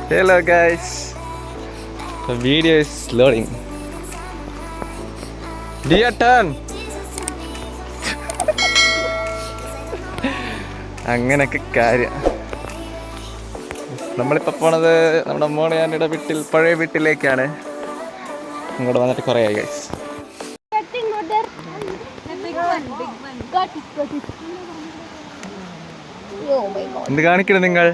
Hello guys. The video is loading. Dear turn. അങ്ങനെയൊക്കെ കാര്യം. നമ്മളിപ്പോൾ പോണത് നമ്മുടെ മോളയാൻ്റെ വീട്ടിൽ, പഴയ വീട്ടിലേക്കാണ്. ഇങ്ങോട്ട് വന്നിട്ട് കുറേ ആയി ഗൈസ്. എന്ത് കാണിക്കണം നിങ്ങൾ?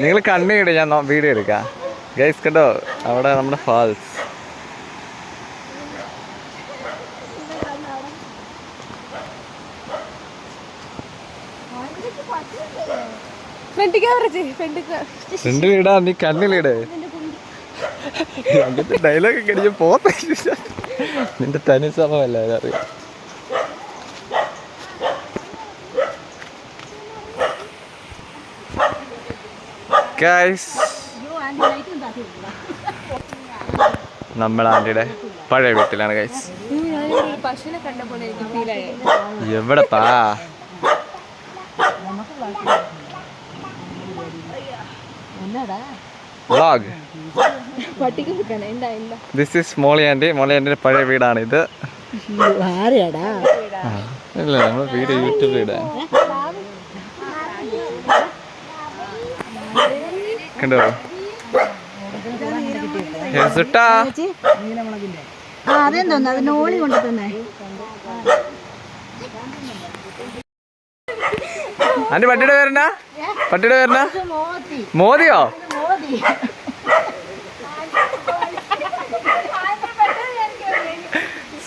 നിങ്ങൾ കണ്ണിട്, ഞാൻ വീഡിയോ എടുക്കാം ഗൈസ്. കണ്ടോ അവിടെ നമ്മുടെ ഫാൾസ്. ഫ്രണ്ടിലിടാ, നീ കണ്ണിലിട്. അങ്ങനത്തെ ഡയലോഗ് കടിച്ച് പോത്ത നിന്റെ തനി സ്വഭാവമല്ല അറിയാം. ഗൈസ്, നമ്മൾ ആന്റിയുടെ പഴയ വീട്ടിലാണ് ഗൈസ്. എവിടെപ്പാ? വ്ളോഗ്. ദിസ് ഈസ് മോളിയാൻ്റെ. മോളിയാൻ്റെ പഴയ വീടാണിത്. ഇല്ല, നമ്മുടെ വീട് യൂട്യൂബ് വീടാണ്. കണ്ടോ അന്റെ പട്ടിയുടെ പേരെന്നാ? പട്ടിയുടെ പേരെന്നാ? മോദിയോ?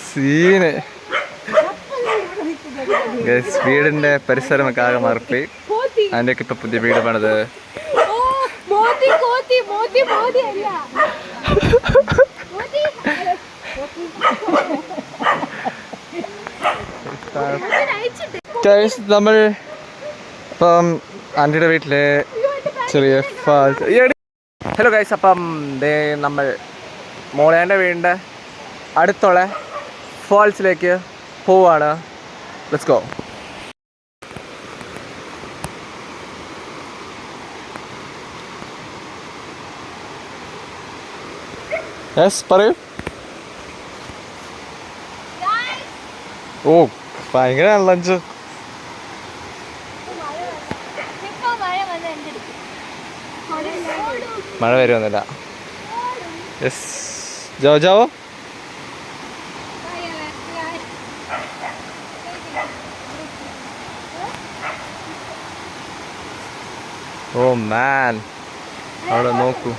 സീന്. വീടിന്റെ പരിസരമൊക്കെ ആകെ മാറിപ്പോയി. അതിന്റെ ഒക്കെ ഇപ്പൊ പുതിയ വീട് പണിത്. നമ്മൾ ഇപ്പം ആന്റിയുടെ വീട്ടിലെ ചെറിയ ഫാൾസ്. ഹലോ ഗൈസ്, അപ്പം നമ്മൾ മോളേൻ്റെ വീടിൻ്റെ അടുത്തുള്ള ഫാൾസിലേക്ക് പോവാണ്. Let's go. യെസ്, പറയൂ. ഓ, ഭയങ്കര ലഞ്ച്. മഴ വരുമെന്നില്ല. യെസ്, ജാവോ ജാവോ. ഓ മാൻ, അവിടെ നോക്കൂ.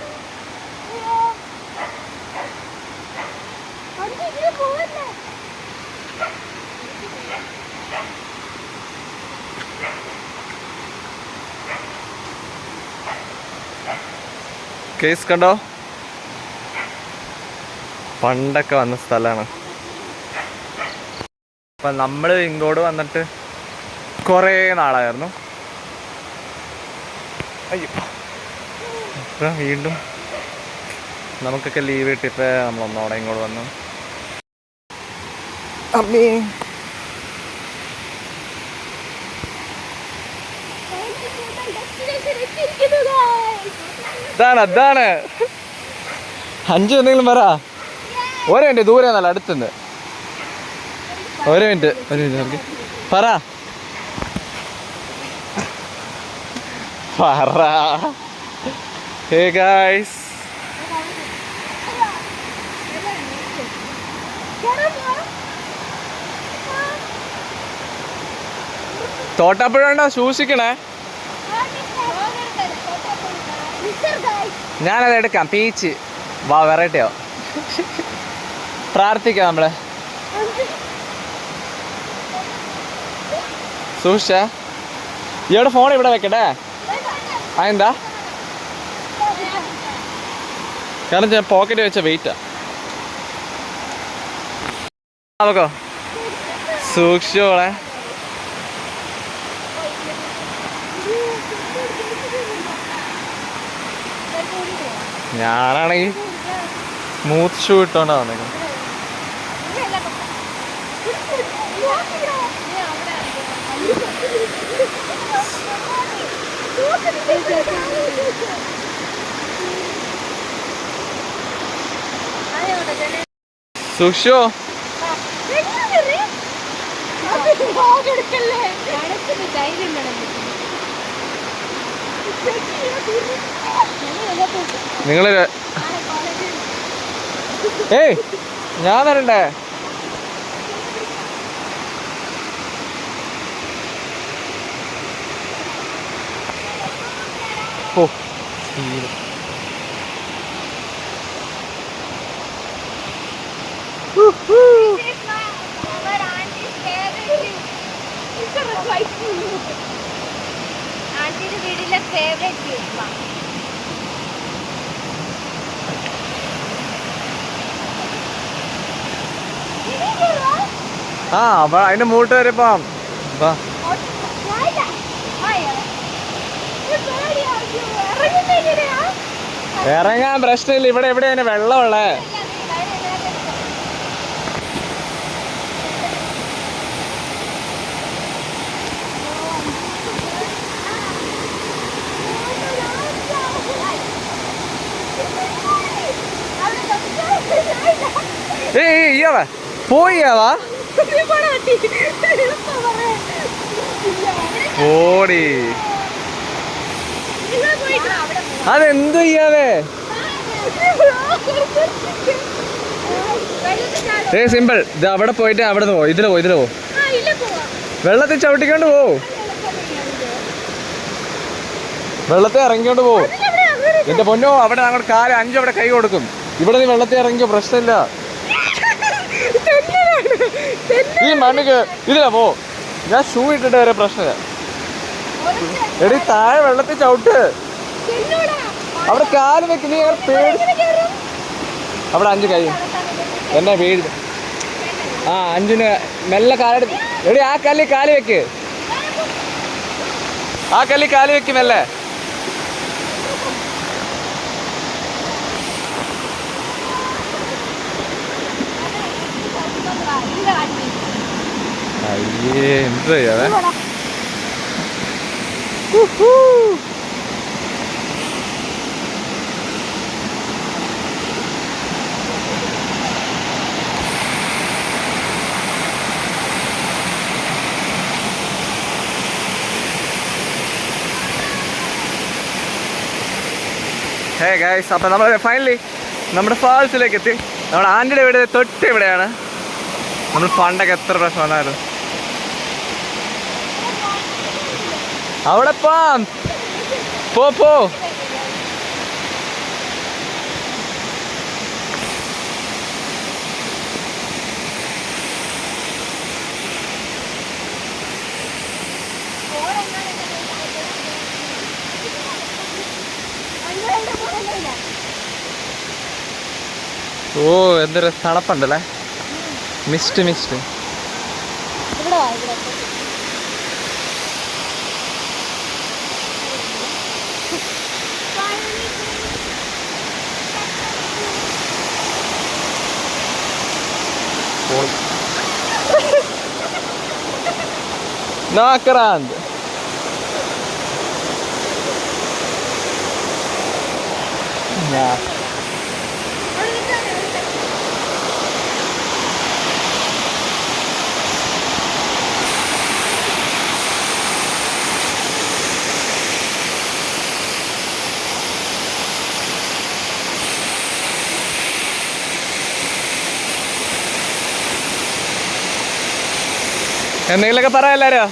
കേസ് കണ്ടോ, പണ്ടൊക്കെ വന്ന സ്ഥലമാണ്. അപ്പം നമ്മൾ ഇങ്ങോട്ട് വന്നിട്ട് കുറേ നാളായിരുന്നു. അയ്യോ, ഇപ്പം വീണ്ടും നമുക്കൊക്കെ ലീവ് കിട്ടിയപ്പോൾ നമ്മളൊന്നോടെ ഇങ്ങോട്ട് വന്നു. അമ്മേ, അതാണ് 5 എന്തെങ്കിലും പറ. ഒരു മിനിറ്റ്, ദൂരെ നല്ല അടുത്തുണ്ട്. ഒരു മിനിറ്റ് പറ. ഹേ ഗൈസ്, തോട്ടപ്പുഴ സൂക്ഷിക്കണേ. ഞാനത് എടുക്കാം. പീച്ച് വാ, വെറൈറ്റിയോ. പ്രാർത്ഥിക്കാം നമ്മള്. സൂക്ഷിച്ച. ഇവിടെ ഫോൺ ഇവിടെ വെക്കട്ടെ. അതെന്താ? കാരണം ഞാൻ പോക്കറ്റ് വെച്ച വെയിറ്റാ. നോക്കോ, സൂക്ഷിച്ചോളെ. ഞാനാണെങ്കിൽ സ്മൂത്ത് ഷൂ ഇട്ടോണ്ടാ വന്നേക്കുന്നത്. സൂക്ഷിച്ചോ. നിങ്ങള് ഏയ് ഞാൻ വരണ്ടേ? ഓ ആന്റിയുടെ വീട്ടിലെ ഫേവറേറ്റ് ആ അതിന്റെ മൂട്ട് വരെ പോവാം. ഇറങ്ങാൻ പ്രശ്നമില്ല. ഇവിടെ എവിടെയാണ് വെള്ളമുള്ളേ? ഏയ് ഇയാളെ പോയാവാ ഓടി. അതെന്തു ചെയ്യാവേ? സിമ്പിൾ. ഇത് അവിടെ പോയിട്ട് അവിടെ നിന്ന് പോ. ഇതില് പോ. വെള്ളത്തിൽ ചവിട്ടിക്കൊണ്ട് പോ. വെള്ളത്തിൽ ഇറങ്ങിക്കൊണ്ട് പോ. എന്റെ പൊന്നോ, അവിടെ അങ്ങോട്ട് കാല് 5 അവിടെ കൈ കൊടുക്കും. ഇവിടെ നീ വെള്ളത്തിൽ ഇറങ്ങിയോ പ്രശ്നമില്ല. ഈ മണ്ണിക്ക് ഇതിലാ പോ. ഞാൻ ഷൂ ഇട്ടിട്ട് വരെ പ്രശ്നമില്ല. എടി താഴെ വെള്ളത്തിൽ ചവിട്ട്. അവിടെ കാല് വെക്ക്. നീ പേടി. അവിടെ 5 കൈ എന്നെ വീട്. ആ 5 മെല്ലെ കാലെടുത്ത്. എടി ആ കല്ലിൽ കാല് വെക്ക്. ആ കല്ലിൽ കാല് വെക്ക് മെല്ലെ. അയ്യേ എന്ത് ചെയ്യാവേ? ഹേ ഗൈസ്, അപ്പം നമ്മൾ ഫൈനലി നമ്മുടെ ഫാൾസിലേക്ക് എത്തി. നമ്മുടെ ആൻറ്റിയുടെ വീട് തൊട്ട് ഇവിടെയാണ്. നമ്മൾ പണ്ടൊക്കെ എത്ര പ്രശ്നം വന്നായിരുന്നു. അവിടെ പോ. ഓ എന്തൊരു തണുപ്പുണ്ടല്ലേ. മിസ്റ്റ് നാക്കറാന്ത്. എന്തെങ്കിലുമൊക്കെ പറയാം എല്ലാരും.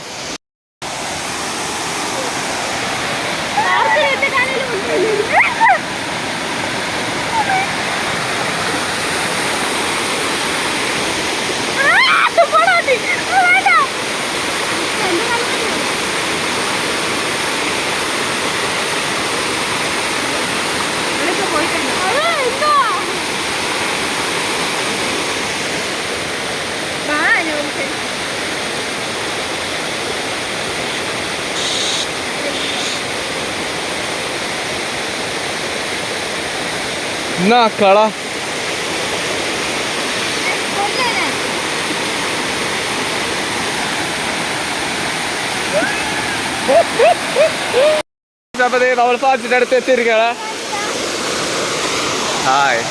എന്നാ കള അപ്പോൾ നമ്മൾ ഫാൾസിൻ്റെ അടുത്ത് എത്തിയിരിക്കുകയാണ്. ഹായ്.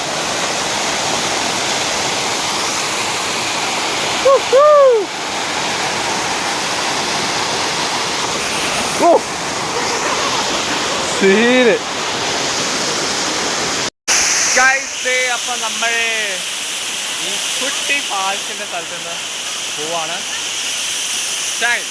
സീന് അപ്പം നമ്മൾ ഈ കുട്ടി ഫാൾസിന്റെ സ്ഥലത്ത് നിന്ന് പോവാണ്. Time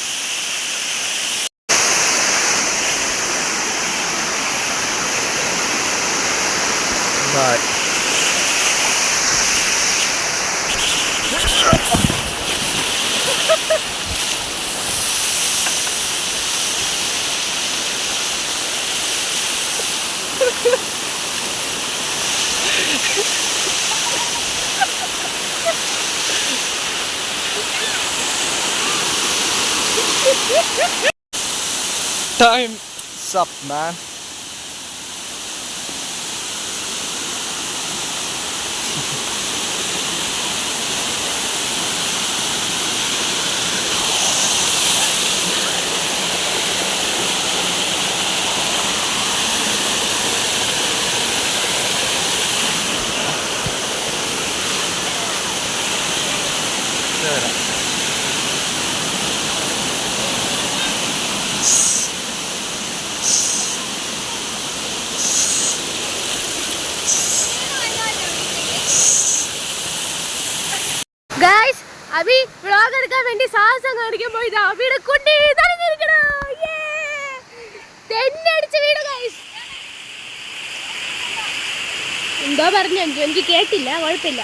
Time's up, man. Guys, अभी vlog എടുക്കാൻ വേണ്ടി സാഹസം കാണിക്കാൻ പോയതാ. അവിടെ കുട്ടി തടഞ്ഞിരിക്കണോ? തെന്നടിച്ച് വീണു guys. എന്തോ പറഞ്ഞു എനിക്ക് കേട്ടില്ല, കുഴപ്പമില്ല.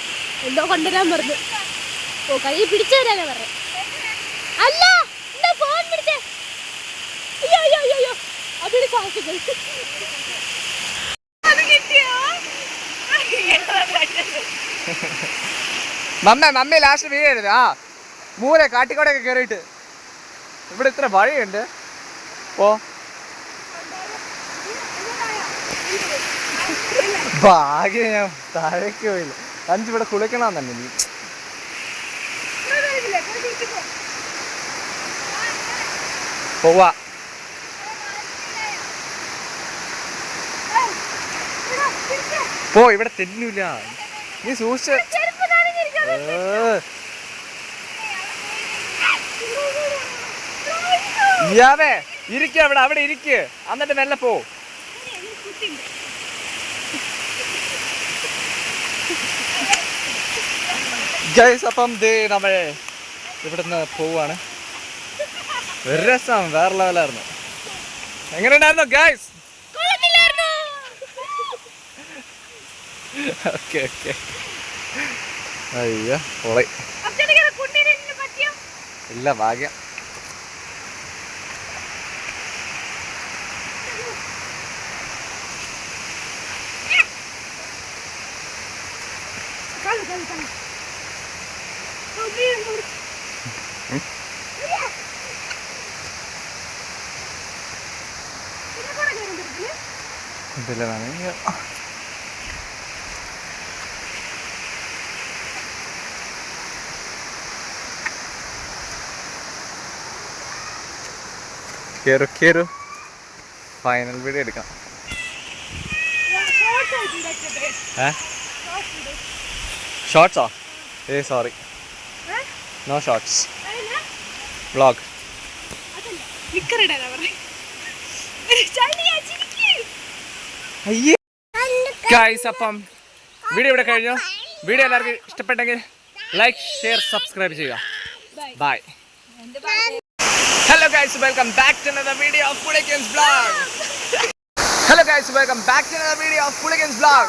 എന്തോ കൊണ്ടുവരാൻ പറഞ്ഞു. ഓ കൈ പിടിച്ചു തരാനാ പറഞ്ഞു. അല്ല എന്താ ഫോൺ പിടിച്ചേ. അയ്യോ അയ്യോ അയ്യോ അവിടെ സാഹസികൾ. അത് കിട്ടിയോ? മമ്മി ലാസ്റ്റ് വീഴരുത്. ആ മൂല കാട്ടിക്കോടൊക്കെ കയറിയിട്ട് ഇവിടെ ഇത്ര വഴിയുണ്ട്. ഓ ഭാഗ്യം ഞാൻ താഴേക്ക് പോയില്ല. ഇവിടെ കുളിക്കണം തന്നെ. നീ പോവാ. പോ, ഇവിടെ തെന്നൂല. നീ സൂക്ഷിച്ച് ഇയാവേ ഇരിക്ക. അവിടെ ഇരിക്ക്, എന്നിട്ട് മെല്ലെ പോ. ഗൈസ് അപ്പം നമ്മൾ ഇവിടുന്ന് പോവാണ്. ഒരു രസം, വേറെ ലെവലായിരുന്നു. എങ്ങനെയുണ്ടായിരുന്നു ഗൈസ്? Okay okay. അയ്യോ പൊളി. ഇല്ല ഭാഗ്യം. കേറു ഫൈനൽ വീഡിയോ എടുക്കാം. ഷോർട്സോ? Sorry, no shorts. Vlog. Guys അപ്പം വീഡിയോ ഇവിടെ കഴിഞ്ഞു. വീഡിയോ എല്ലാവർക്കും ഇഷ്ടപ്പെട്ടെങ്കിൽ ലൈക്ക്, ഷെയർ, സബ്സ്ക്രൈബ് ചെയ്യുക. Bye. Hello guys, welcome back to another video of Pulikins Vlog. Hello guys, welcome back to another video of Pulikins Vlog.